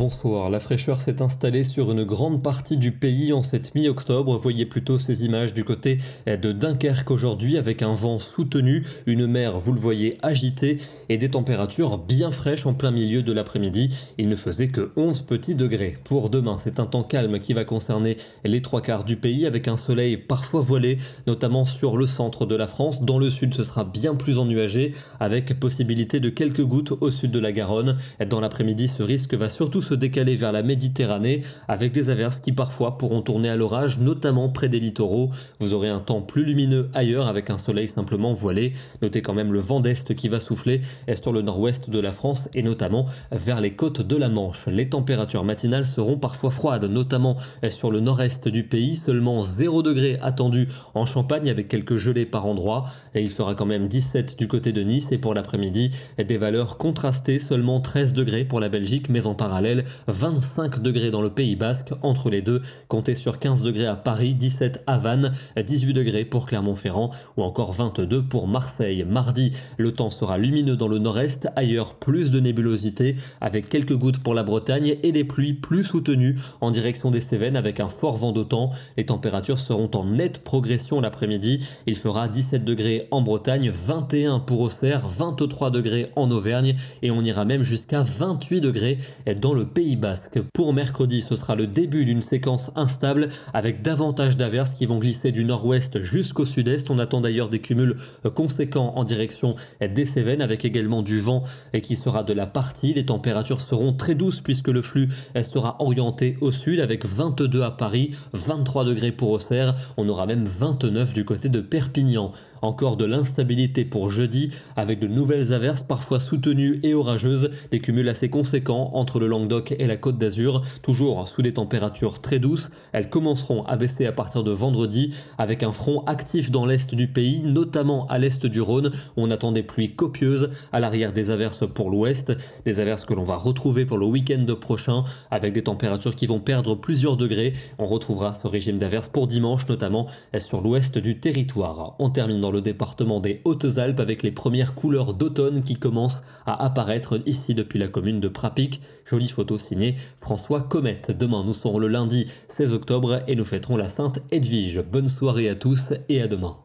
bonsoir. La fraîcheur s'est installée sur une grande partie du pays en cette mi-octobre. Voyez plutôt ces images du côté de Dunkerque aujourd'hui avec un vent soutenu, une mer, vous le voyez, agitée et des températures bien fraîches en plein milieu de l'après-midi. Il ne faisait que 11 petits degrés. Pour demain, c'est un temps calme qui va concerner les trois quarts du pays avec un soleil parfois voilé, notamment sur le centre de la France. Dans le sud, ce sera bien plus ennuagé avec possibilité de quelques gouttes au sud de la Garonne. Dans l'après-midi, ce risque va surtout se décaler vers la Méditerranée avec des averses qui parfois pourront tourner à l'orage, notamment près des littoraux. Vous aurez un temps plus lumineux ailleurs avec un soleil simplement voilé. Notez quand même le vent d'est qui va souffler sur le nord-ouest de la France et notamment vers les côtes de la Manche. Les températures matinales seront parfois froides, notamment sur le nord-est du pays. Seulement 0 degré attendu en Champagne avec quelques gelées par endroits. Et il fera quand même 17 du côté de Nice et pour l'après-midi, des valeurs contrastées, seulement 13 degrés pour la Belgique, mais en parallèle 25 degrés dans le Pays Basque. Entre les deux, comptez sur 15 degrés à Paris, 17 à Vannes, 18 degrés pour Clermont-Ferrand ou encore 22 pour Marseille. Mardi, le temps sera lumineux dans le nord-est, ailleurs plus de nébulosité avec quelques gouttes pour la Bretagne et des pluies plus soutenues en direction des Cévennes avec un fort vent d'automne. Les températures seront en nette progression l'après-midi. Il fera 17 degrés en Bretagne, 21 pour Auxerre, 23 degrés en Auvergne et on ira même jusqu'à 28 degrés dans le Pays Basque. Pour mercredi, ce sera le début d'une séquence instable avec davantage d'averses qui vont glisser du nord-ouest jusqu'au sud-est. On attend d'ailleurs des cumuls conséquents en direction des Cévennes avec également du vent qui sera de la partie. Les températures seront très douces puisque le flux sera orienté au sud avec 22 à Paris, 23 degrés pour Auxerre. On aura même 29 du côté de Perpignan. Encore de l'instabilité pour jeudi avec de nouvelles averses parfois soutenues et orageuses, des cumuls assez conséquents entre le Languedoc et la Côte d'Azur, toujours sous des températures très douces. Elles commenceront à baisser à partir de vendredi avec un front actif dans l'est du pays, notamment à l'est du Rhône. On attend des pluies copieuses, à l'arrière des averses pour l'ouest, des averses que l'on va retrouver pour le week-end prochain avec des températures qui vont perdre plusieurs degrés. On retrouvera ce régime d'averses pour dimanche, notamment sur l'ouest du territoire. On termine dans le département des Hautes-Alpes avec les premières couleurs d'automne qui commencent à apparaître ici depuis la commune de Prapic. Jolie photo signée François Comète. Demain, nous serons le lundi 16 octobre et nous fêterons la Sainte Edwige. Bonne soirée à tous et à demain.